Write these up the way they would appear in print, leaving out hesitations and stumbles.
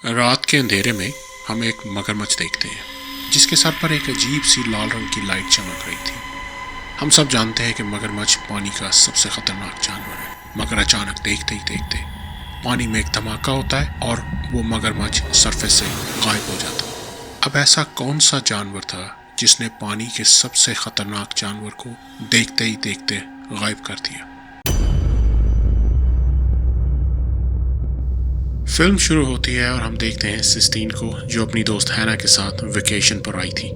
रात के अंधेरे में हम एक मगरमच्छ देखते हैं जिसके सर पर एक अजीब सी लाल रंग की लाइट चमक रही थी। हम सब जानते हैं कि मगरमच्छ पानी का सबसे खतरनाक जानवर है, मगर अचानक देखते ही देखते पानी में एक धमाका होता है और वो मगरमच्छ सरफेस से गायब हो जाता है। अब ऐसा कौन सा जानवर था जिसने पानी के सबसे खतरनाक जानवर को देखते ही देखते गायब कर दिया? फिल्म शुरू होती है और हम देखते हैं सिस्टीन को, जो अपनी दोस्त हैना के साथ वेकेशन पर आई थी,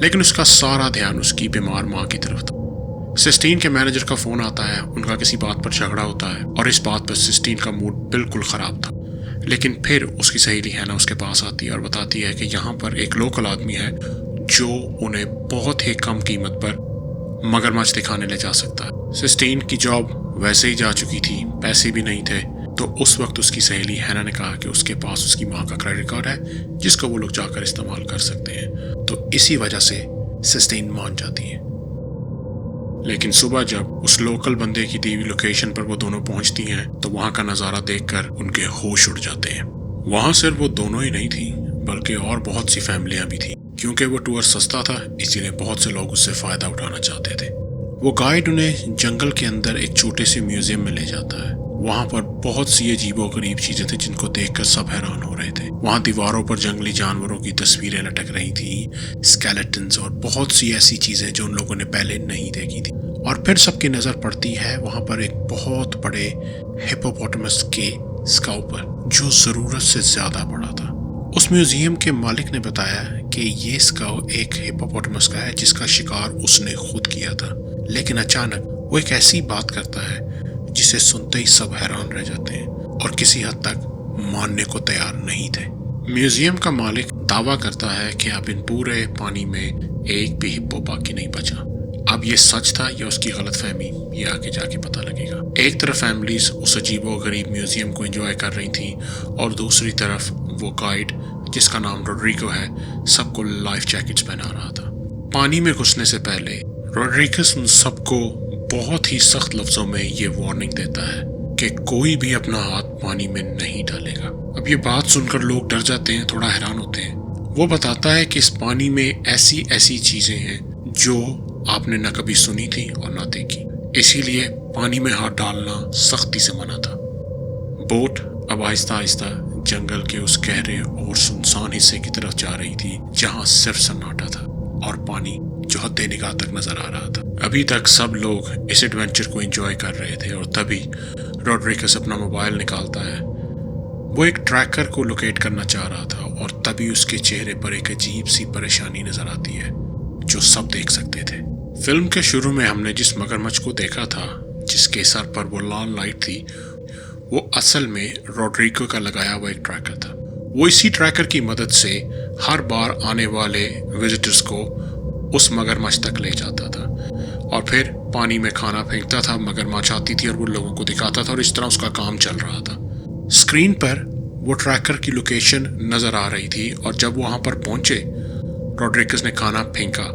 लेकिन उसका सारा ध्यान उसकी बीमार माँ की तरफ था। सिस्टीन के मैनेजर का फोन आता है, उनका किसी बात पर झगड़ा होता है और इस बात पर सिस्टीन का मूड बिल्कुल ख़राब था। लेकिन फिर उसकी सहेली हैना उसके पास आती है और बताती है कि यहाँ पर एक लोकल आदमी है जो उन्हें बहुत ही कम कीमत पर मगरमच्छ दिखाने ले जा सकता है। सिस्टीन की जॉब वैसे ही जा चुकी थी, पैसे भी नहीं थे, तो उस वक्त उसकी सहेली हैना ने कहा कि उसके पास उसकी माँ का क्रेडिट कार्ड है जिसको वो लोग जाकर इस्तेमाल कर सकते हैं। तो इसी वजह से सिस्टीन मान जाती है। लेकिन सुबह जब उस लोकल बंदे की दी हुई लोकेशन पर वो दोनों पहुंचती हैं तो वहां का नज़ारा देखकर उनके होश उड़ जाते हैं। वहां सिर्फ वो दोनों ही नहीं थी बल्कि और बहुत सी फैमिलियां भी थी। क्योंकि वो टूर सस्ता था इसीलिए बहुत से लोग उससे फ़ायदा उठाना चाहते थे। वो गाइड उन्हें जंगल के अंदर एक छोटे से म्यूजियम में ले जाता है। वहाँ पर बहुत सी अजीबो गरीब चीजें थी जिनको देखकर सब हैरान हो रहे थे। वहाँ दीवारों पर जंगली जानवरों की तस्वीरें लटक रही थी, स्केलेटन्स और बहुत सी ऐसी चीजें जो उन लोगों ने पहले नहीं देखी थी। और फिर सबकी नजर पड़ती है वहाँ पर एक बहुत बड़े हिप्पोपोटामस के स्काउ पर, जो जरूरत से ज्यादा बड़ा था। उस म्यूजियम के मालिक ने बताया कि ये स्काउ एक हिप्पोपोटामस का है जिसका शिकार उसने खुद किया था। लेकिन अचानक वो एक ऐसी बात करता है जिसे सुनते ही सब हैरान रह जाते हैं और किसी हद तक मानने को तैयार नहीं थे। म्यूजियम का मालिक दावा करता है कि अब इन पूरे पानी में एक भी हिप्पो बाकी नहीं बचा। अब ये सच था या उसकी गलतफहमी, ये आगे जाके पता लगेगा। एक तरफ फैमिलीज उस अजीबो गरीब म्यूजियम को एंजॉय कर रही थी और दूसरी तरफ वो गाइड जिसका नाम रोड्रिगो है सबको लाइफ जैकेट्स पहना रहा था। पानी में घुसने से पहले रोड्रिगस उन सबको बहुत ही सख्त लफ्जों में ये वार्निंग देता है कि कोई भी अपना हाथ पानी में नहीं डालेगा। अब ये बात सुनकर लोग डर जाते हैं, थोड़ा हैरान होते हैं। वो बताता है कि इस पानी में ऐसी ऐसी चीजें हैं जो आपने न कभी सुनी थी और न देखी, इसीलिए पानी में हाथ डालना सख्ती से मना था। बोट अब आहिस्ता आहिस्ता जंगल के उस गहरे और सुनसान हिस्से की तरफ जा रही थी जहाँ सिर्फ सन्नाटा था और पानी जो हद निगाह तक नजर आ रहा था। अभी तक सब लोग इस एडवेंचर को एंजॉय कर रहे थे और तभी रोड्रिगस अपना मोबाइल निकालता है। वो एक ट्रैकर को लोकेट करना चाह रहा था और तभी उसके चेहरे पर एक अजीब सी परेशानी नजर आती है जो सब देख सकते थे। फिल्म के शुरू में हमने जिस मगरमच्छ को देखा था जिसके सर पर वो लाल लाइट थी, वो असल में रोड्रिगो का लगाया हुआ एक ट्रैकर था। वो इसी ट्रैकर की मदद से हर बार आने वाले विजिटर्स को उस मगरमच्छ तक ले जाता था और फिर पानी में खाना फेंकता था। मगरमच्छ आती थी और वो लोगों को दिखाता था और इस तरह उसका काम चल रहा था। स्क्रीन पर वो ट्रैकर की लोकेशन नजर आ रही थी और जब वहां पर पहुंचे रोड्रिगस ने खाना फेंका,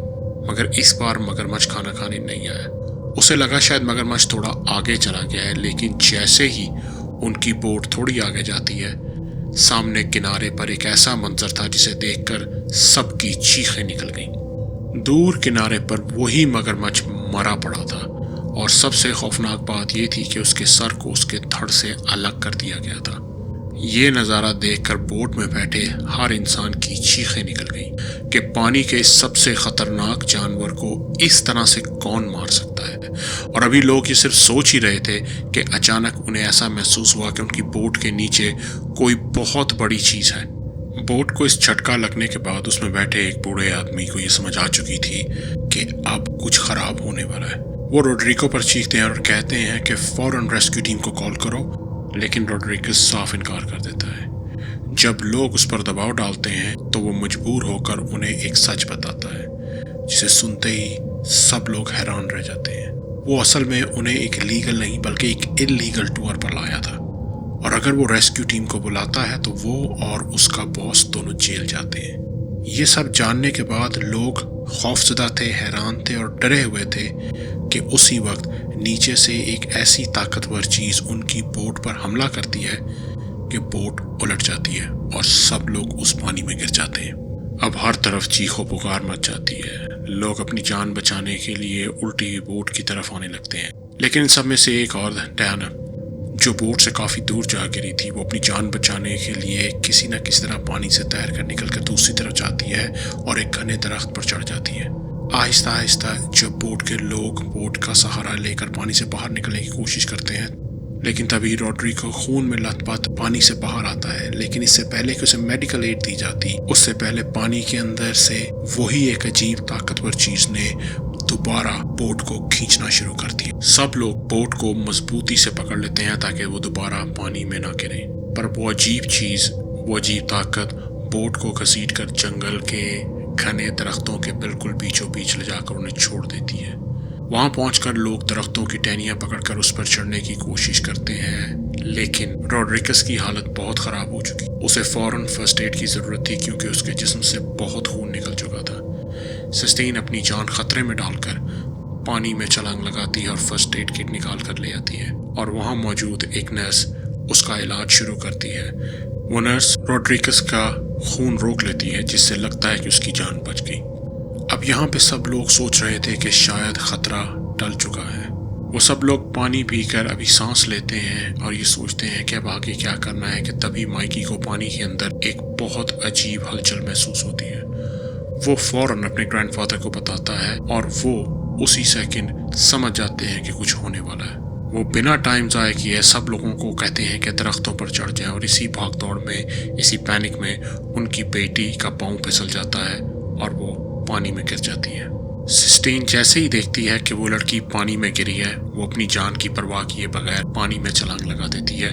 मगर इस बार मगरमच्छ खाना खाने नहीं आया। उसे लगा शायद मगरमच्छ थोड़ा आगे चला गया है, लेकिन जैसे ही उनकी बोट थोड़ी आगे जाती है, सामने किनारे पर एक ऐसा मंजर था जिसे देखकर सबकी चीखें निकल गईं। दूर किनारे पर वही मगरमच्छ मरा पड़ा था और सबसे खौफनाक बात यह थी कि उसके सर को उसके धड़ से अलग कर दिया गया था। ये नज़ारा देखकर बोट में बैठे हर इंसान की चीखें निकल गईं कि पानी के सबसे खतरनाक जानवर को इस तरह से कौन मार सकता है। और अभी लोग ये सिर्फ सोच ही रहे थे कि अचानक उन्हें ऐसा महसूस हुआ कि उनकी बोट के नीचे कोई बहुत बड़ी चीज़ है। बोट को इस झटका लगने के बाद उसमें बैठे एक बूढ़े आदमी को ये समझ आ चुकी थी कि अब कुछ खराब होने वाला है। वो रोड्रिगो पर चीखते हैं और कहते हैं कि फौरन रेस्क्यू टीम को कॉल करो, लेकिन रोड्रिगस साफ इनकार कर देता है। जब लोग उस पर दबाव डालते हैं तो वो मजबूर होकर उन्हें एक सच बताता है जिसे सुनते ही सब लोग हैरान रह जाते हैं। वो असल में उन्हें एक लीगल नहीं बल्कि एक इल्लीगल टूर पर लाया था और अगर वो रेस्क्यू टीम को बुलाता है तो वो और उसका बॉस दोनों जेल जाते हैं। ये सब जानने के बाद लोग खौफजदा थे, हैरान थे और डरे हुए थे कि उसी वक्त नीचे से एक ऐसी ताकतवर चीज़ उनकी बोट पर हमला करती है कि बोट उलट जाती है اور سب لوگ اس پانی میں گر جاتے ہیں۔ اب ہر طرف چیخو پکار مچ جاتی ہے، لوگ اپنی جان بچانے کے لیے الٹی بوٹ کی طرف آنے لگتے ہیں، لیکن ان سب میں سے ایک اور ڈیانا جو بوٹ سے کافی دور جا گری تھی، وہ اپنی جان بچانے کے لیے کسی نہ کسی طرح پانی سے تیر کر نکل کر دوسری طرف جاتی ہے اور ایک گھنے درخت پر چڑھ جاتی ہے۔ آہستہ آہستہ جب بوٹ کے لوگ بوٹ کا سہارا لے کر پانی سے باہر نکلنے کی کوشش کرتے ہیں، لیکن تبھی روڈریگو خون میں لت پت پانی سے باہر آتا ہے، لیکن اس سے پہلے کہ اسے میڈیکل ایڈ دی جاتی، اس سے پہلے پانی کے اندر سے وہی ایک عجیب طاقتور چیز نے دوبارہ بوٹ کو کھینچنا شروع کر دیا۔ سب لوگ بوٹ کو مضبوطی سے پکڑ لیتے ہیں تاکہ وہ دوبارہ پانی میں نہ گرے، پر وہ عجیب چیز، وہ عجیب طاقت بوٹ کو گھسیٹ کر جنگل کے گھنے درختوں کے بالکل بیچوں بیچ لے جا کر انہیں چھوڑ دیتی ہے۔ وہاں پہنچ کر لوگ درختوں کی ٹہنیاں پکڑ کر اس پر چڑھنے کی کوشش کرتے ہیں، لیکن روڈریگز کی حالت بہت خراب ہو چکی، اسے فوراً فرسٹ ایڈ کی ضرورت تھی کیونکہ اس کے جسم سے بہت خون نکل چکا تھا۔ سسٹین اپنی جان خطرے میں ڈال کر پانی میں چھلانگ لگاتی ہے اور فرسٹ ایڈ کٹ نکال کر لے آتی ہے، اور وہاں موجود ایک نرس اس کا علاج شروع کرتی ہے۔ وہ نرس روڈریگز کا خون روک لیتی ہے، جس سے لگتا ہے کہ اس کی جان بچ گئی۔ اب یہاں پہ سب لوگ سوچ رہے تھے کہ شاید خطرہ ٹل چکا ہے۔ وہ سب لوگ پانی پی کر ابھی سانس لیتے ہیں اور یہ سوچتے ہیں کہ اب آگے کیا کرنا ہے کہ تبھی مائیکی کو پانی کے اندر ایک بہت عجیب ہلچل محسوس ہوتی ہے۔ وہ فوراً اپنے گرینڈ فادر کو بتاتا ہے اور وہ اسی سیکنڈ سمجھ جاتے ہیں کہ کچھ ہونے والا ہے۔ وہ بنا ٹائم ضائع کیے سب لوگوں کو کہتے ہیں کہ درختوں پر چڑھ جائیں، اور اسی بھاگ دوڑ میں، اسی پینک میں ان کی بیٹی کا پاؤں پھسل جاتا ہے اور وہ پانی میں گر جاتی ہے۔ سسٹین جیسے ہی دیکھتی ہے کہ وہ لڑکی پانی میں گری ہے، وہ اپنی جان کی پرواہ کیے بغیر پانی میں چھلانگ لگا دیتی ہے۔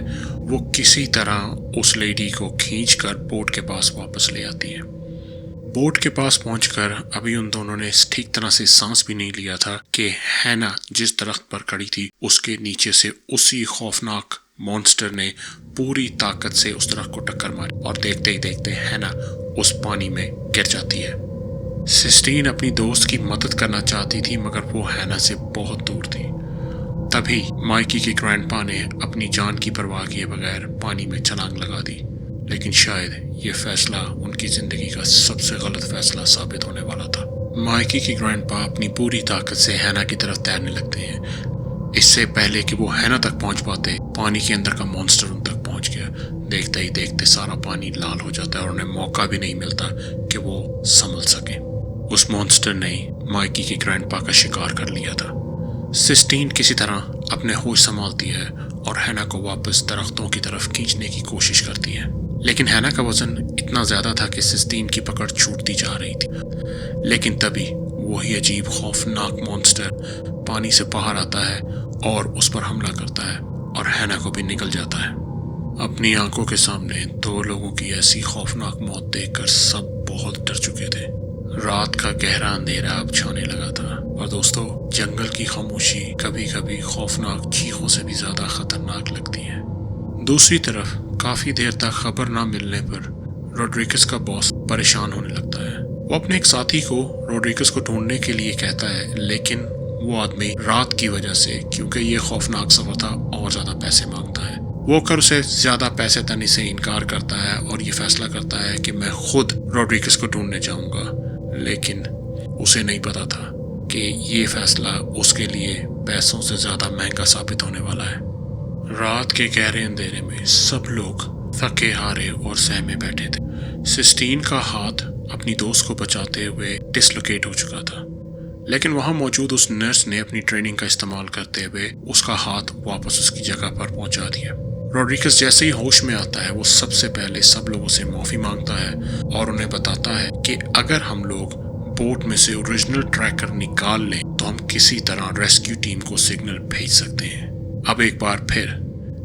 وہ کسی طرح اس لیڈی کو کھینچ کر بوٹ کے پاس واپس لے آتی ہے۔ بوٹ کے پاس پہنچ کر ابھی ان دونوں نے ٹھیک طرح سے سانس بھی نہیں لیا تھا کہ ہینا جس درخت پر کھڑی تھی اس کے نیچے سے اسی خوفناک مونسٹر نے پوری طاقت سے اس درخت کو ٹکر ماری، اور دیکھتے ہی دیکھتے ہینا اس پانی میں گر جاتی ہے۔ سسٹین اپنی دوست کی مدد کرنا چاہتی تھی مگر وہ ہینا سے بہت دور تھی۔ تبھی مائیکی کے گرینڈ پا نے اپنی جان کی پرواہ کیے بغیر پانی میں چھلانگ لگا دی، لیکن شاید یہ فیصلہ ان کی زندگی کا سب سے غلط فیصلہ ثابت ہونے والا تھا۔ مائیکی کے گرینڈ پا اپنی پوری طاقت سے ہینا کی طرف تیرنے لگتے ہیں۔ اس سے پہلے کہ وہ ہینا تک پہنچ پاتے، پانی کے اندر کا مونسٹر ان تک پہنچ گیا۔ دیکھتے ہی دیکھتے سارا پانی لال ہو جاتا ہے اور انہیں موقع بھی نہیں ملتا کہ وہ سنبھل سکیں۔ اس مونسٹر نے مائیکی کے گرینڈ پا کا شکار کر لیا تھا۔ سسٹین کسی طرح اپنے ہوش سنبھالتی ہے اور ہینا کو واپس درختوں کی طرف کھینچنے کی کوشش کرتی ہے، لیکن ہینا کا وزن اتنا زیادہ تھا کہ سسٹین کی پکڑ چھوٹتی جا رہی تھی۔ لیکن تبھی وہی عجیب خوفناک مونسٹر پانی سے باہر آتا ہے اور اس پر حملہ کرتا ہے اور ہینا کو بھی نگل جاتا ہے۔ اپنی آنکھوں کے سامنے دو لوگوں کی ایسی خوفناک موت دیکھ کر سب بہت ڈر چکے تھے۔ رات کا گہرا اندھیرا اب چھانے لگا تھا، اور دوستو، جنگل کی خاموشی کبھی کبھی خوفناک چیخوں سے بھی زیادہ خطرناک لگتی ہے۔ دوسری طرف کافی دیر تک خبر نہ ملنے پر روڈریگز کا باس پریشان ہونے لگتا ہے۔ وہ اپنے ایک ساتھی کو روڈریگز کو ڈھونڈنے کے لیے کہتا ہے، لیکن وہ آدمی رات کی وجہ سے، کیونکہ یہ خوفناک سفر تھا، اور زیادہ پیسے مانگتا ہے۔ وہ کر اسے زیادہ پیسے دینے سے انکار کرتا ہے اور یہ فیصلہ کرتا ہے کہ میں خود روڈریگز کو ڈھونڈنے جاؤں گا، لیکن اسے نہیں پتا تھا کہ یہ فیصلہ اس کے لیے پیسوں سے زیادہ مہنگا ثابت ہونے والا ہے۔ رات کے گہرے اندھیرے میں سب لوگ تھکے ہارے اور سہمے بیٹھے تھے۔ سسٹین کا ہاتھ اپنی دوست کو بچاتے ہوئے ڈسلوکیٹ ہو چکا تھا، لیکن وہاں موجود اس نرس نے اپنی ٹریننگ کا استعمال کرتے ہوئے اس کا ہاتھ واپس اس کی جگہ پر پہنچا دیا۔ روڈریگز جیسے ہی ہوش میں آتا ہے، وہ سب سے پہلے سب لوگوں سے معافی مانگتا ہے اور انہیں بتاتا ہے کہ اگر ہم لوگ بوٹ میں سے اوریجنل ٹریکر نکال لیں تو ہم کسی طرح ریسکیو ٹیم کو سگنل بھیج سکتے ہیں۔ اب ایک بار پھر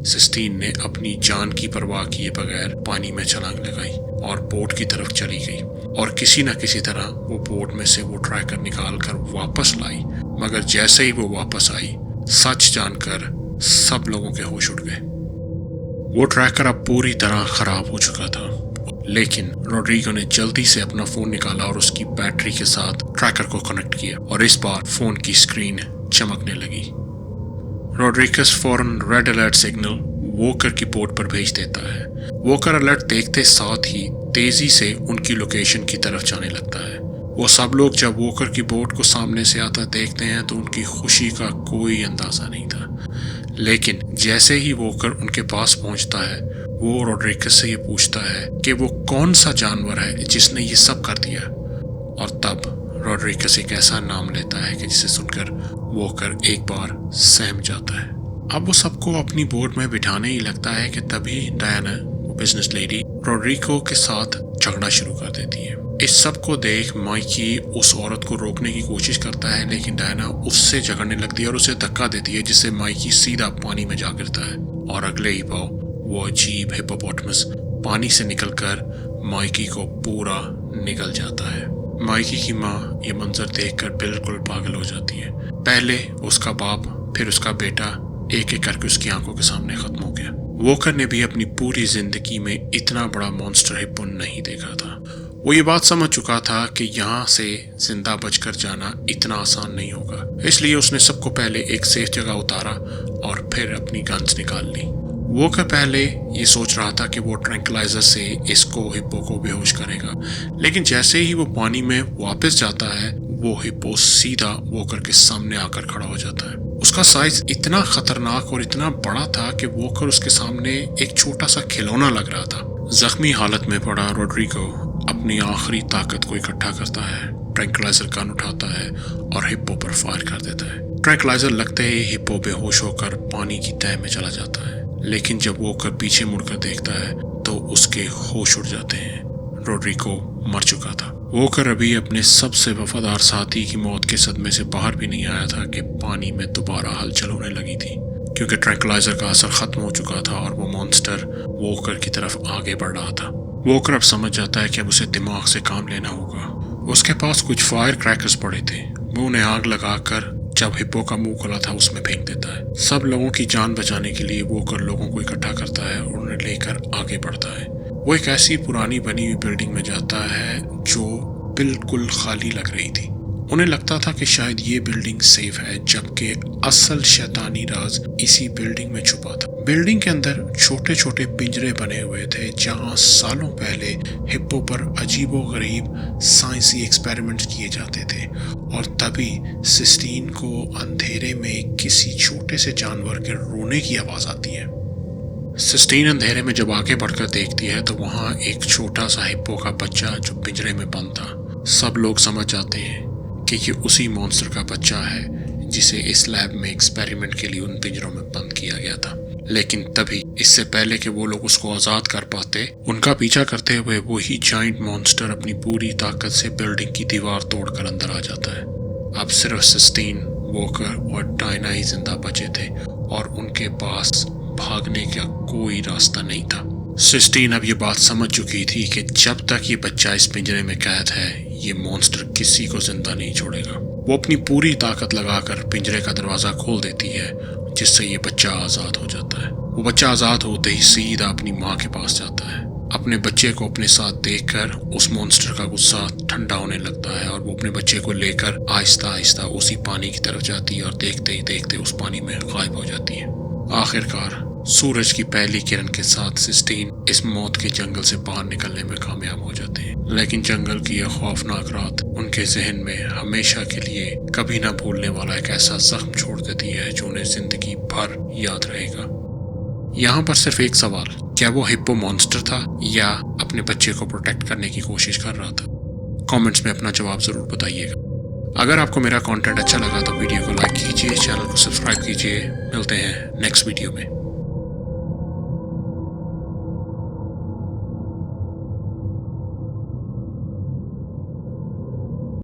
سسٹین نے اپنی جان کی پرواہ کیے بغیر پانی میں چھلانگ لگائی اور بوٹ کی طرف چلی گئی، اور کسی نہ کسی طرح وہ بوٹ میں سے وہ ٹریکر نکال کر واپس لائی، مگر جیسے ہی وہ واپس آئی، سچ جان کر سب لوگوں کے ہوش اڑ گئے۔ وہ ٹریکر اب پوری طرح خراب ہو چکا تھا، لیکن روڈریگو نے جلدی سے اپنا فون نکالا اور اس کی بیٹری کے ساتھ ٹریکر کو کنیکٹ کیا، اور اس بار فون کی اسکرین چمکنے لگی۔ روڈریگز فوراً ریڈ الرٹ سگنل ووکر کی بوٹ پر بھیج دیتا ہے، वॉकर अलर्ट देखते साथ ही तेजी से उनकी लोकेशन की तरफ जाने लगता है। वो सब लोग जब वॉकर की बोट को सामने से आता देखते हैं तो उनकी खुशी का कोई अंदाजा नहीं था। लेकिन जैसे ही वॉकर उनके पास पहुंचता है वो रॉड्रिगस से ये पूछता है कि वो कौन सा जानवर है जिसने ये सब कर दिया, और तब रॉड्रिगस एक ऐसा नाम लेता है कि जिसे सुनकर वॉकर एक बार सहम जाता है। अब वो सबको अपनी बोट में बिठाने ही लगता है कि तभी डायना, वो बिजनेस लेडी, रॉड्रिगो के साथ झगड़ा शुरू कर देती है। इस सब को देख माइकी उस औरत को रोकने की कोशिश करता है, लेकिन डायना उससे झगड़ने लगती है और उसे धक्का देती है, जिससे माइकी सीधा पानी में जा गिरता है। और अगले ही पाव वो अजीब हिप्पोपोटामस पानी से निकलकर माइकी को पूरा निगल जाता है। माइकी की माँ ये मंजर देखकर बिल्कुल पागल हो जाती है। पहले उसका बाप, फिर उसका बेटा एक एक करके उसकी आंखों के सामने खत्म हो गया। वॉकर ने भी अपनी पूरी जिंदगी में इतना बड़ा मॉन्स्टर हिप्पो नहीं देखा था। वो ये बात समझ चुका था कि यहाँ से जिंदा बचकर जाना इतना आसान नहीं होगा, इसलिए उसने सबको पहले एक सेफ जगह उतारा और फिर अपनी गन्स निकाल ली। वॉकर पहले ये सोच रहा था कि वो ट्रैंक्विलाइजर से इसको हिप्पो को बेहोश करेगा, लेकिन जैसे ही वो पानी में वापस जाता है वो हिप्पो सीधा वॉकर के सामने आकर खड़ा हो जाता है। उसका साइज इतना खतरनाक और इतना बड़ा था कि वॉकर उसके सामने एक छोटा सा खिलौना लग रहा था। जख्मी हालत में पड़ा रॉड्रिगो अपनी आखिरी ताकत को इकट्ठा करता है, ट्रैंक्विलाइजर गन उठाता है और हिप्पो पर फायर कर देता है। ट्रैंक्विलाइजर लगते ही हिप्पो बेहोश होकर पानी की तह में चला जाता है, लेकिन जब वॉकर पीछे मुड़कर देखता है तो उसके होश उड़ जाते हैं। रॉड्रिगो मर चुका था। वॉकर अभी अपने सबसे वफादार साथी की मौत के सदमे से बाहर भी नहीं आया था कि पानी में दोबारा हलचल होने लगी थी, क्योंकि ट्रैंक्विलाइजर का असर खत्म हो चुका था और वो मॉन्स्टर वॉकर की तरफ आगे बढ़ रहा था। वॉकर अब समझ जाता है कि अब उसे दिमाग से काम लेना होगा। उसके पास कुछ फायर क्रैकर्स पड़े थे, वो उन्हें आग लगाकर जब हिप्पो का मुंह खुला था उसमें फेंक देता है। सब लोगों की जान बचाने के लिए वॉकर लोगों को इकट्ठा करता है और उन्हें लेकर आगे बढ़ता है। वो एक ऐसी पुरानी बनी हुई बिल्डिंग में जाता है जो बिल्कुल खाली लग रही थी। उन्हें लगता था कि शायद ये बिल्डिंग सेफ है, जबकि असल शैतानी राज इसी बिल्डिंग में छुपा था। बिल्डिंग के अंदर छोटे छोटे पिंजरे बने हुए थे जहां सालों पहले हिप्पो पर अजीबोगरीब साइंसी एक्सपेरिमेंट्स किए जाते थे, और तभी सिस्टीन को अंधेरे में किसी छोटे से जानवर के रोने की आवाज आती है। सिस्टीन अंधेरे में जब आगे बढ़कर देखती है तो वहाँ एक छोटा सा हिप्पो का बच्चा जो पिंजरे में बंद था। सब लोग समझ जाते हैं कि ये उसी मॉन्स्टर का बच्चा है जिसे इस लैब में एक्सपेरिमेंट के लिए उन पिंजरों में बंद किया गया था। लेकिन तभी, इससे पहले कि वो लोग उसको आज़ाद कर पाते, उनका पीछा करते हुए वही जाइंट मॉन्स्टर अपनी पूरी ताकत से बिल्डिंग की दीवार तोड़कर अंदर आ जाता है। अब सिर्फ सिस्टीन, वॉकर और डायना ही जिंदा बचे थे और उनके पास भागने का कोई रास्ता नहीं था। सिस्टीन अब ये बात समझ चुकी थी कि जब तक ये बच्चा इस पिंजरे में कैद है ये मॉन्स्टर किसी को जिंदा नहीं छोड़ेगा। वो अपनी पूरी ताकत लगाकर पिंजरे का दरवाजा खोल देती है, जिससे ये बच्चा आज़ाद हो जाता है। वो बच्चा आज़ाद होते ही सीधा अपनी माँ के पास जाता है। अपने बच्चे को अपने साथ देखकर उस मॉन्स्टर का गुस्सा ठंडा होने लगता है और वो अपने बच्चे को लेकर आहिस्ता आहिस्ता उसी पानी की तरफ जाती है और देखते ही देखते उस पानी में गायब हो जाती है। आखिरकार सूरज की पहली किरण के साथ सिस्टीन इस मौत के जंगल से बाहर निकलने में कामयाब हो जाते हैं, लेकिन जंगल की यह खौफनाक रात उनके जहन में हमेशा के लिए कभी ना भूलने वाला एक ऐसा जख्म छोड़ देती है जो उन्हें जिंदगी भर याद रहेगा। यहाँ पर सिर्फ एक सवाल, क्या वो हिप्पो मॉन्स्टर था या अपने बच्चे को प्रोटेक्ट करने की कोशिश कर रहा था? कमेंट्स में अपना जवाब जरूर बताइएगा। अगर आपको मेरा कंटेंट अच्छा लगा तो वीडियो को लाइक कीजिए, चैनल को सब्सक्राइब कीजिए। मिलते हैं नेक्स्ट वीडियो में।